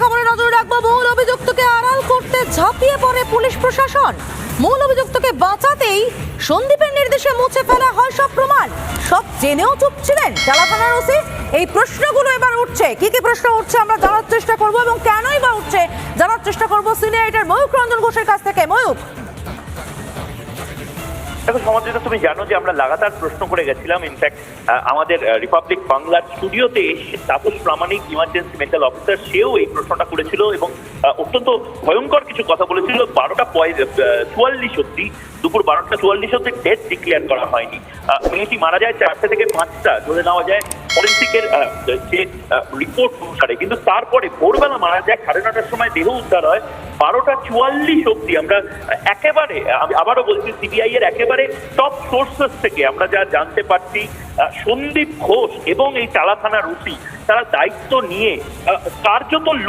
খবরে নজর রাখবো। মূল অভিযুক্তকে আড়াল করতে ঝাঁপিয়ে পড়ে পুলিশ প্রশাসন। মূল অভিযুক্তকে বাঁচাতেই সন্দীপের নির্দেশে মুছে ফেলা হয় সব প্রমাণ। সব জেনেও চুপ ছিলেন টালা থানার ওসি। এই প্রশ্নগুলো এবার উঠছে। কি কি প্রশ্ন উঠছে আমরা জানার চেষ্টা করব এবং কেনই বা উঠছে জানার চেষ্টা করব সিনিয়র এডিটর ময়ূক রঞ্জন ঘোষের কাছ থেকে। ময়ূক, দেখো সমাজে তুমি জানো যে আমরা লাগাতার প্রশ্ন করে গেছিলাম। ইনফ্যাক্ট আমাদের রিপাবলিক বাংলার স্টুডিওতে তাপস প্রামাণিক ইমার্জেন্সি মেডিকেল অফিসার সেও এই প্রশ্নটা করেছিল এবং অত্যন্ত ভয়ঙ্কর কিছু কথা বলেছিল। 12:44 অব্দি, দুপুর 12:44 অব্দি ডেথ ডিক্লেয়ার করা হয়নি। মেয়েটি মারা যায় 4টে থেকে 5টা ধরে নেওয়া যায় ফরেন্সিকের যে রিপোর্ট অনুসারে, কিন্তু তারপরে ভোরবেলা মারা যায় 9:30টার সময় দেহ উদ্ধার হয়। 12:44 অব্দি আমরা একেবারে, আমি আবারও বলছি, সিবিআই এর একেবারে টপ সোর্সেস থেকে আমরা যা জানতে পারছি, সন্দীপ ঘোষ এবং এই টালা থানার ওসি তারা দায়িত্ব নিয়ে কার্যত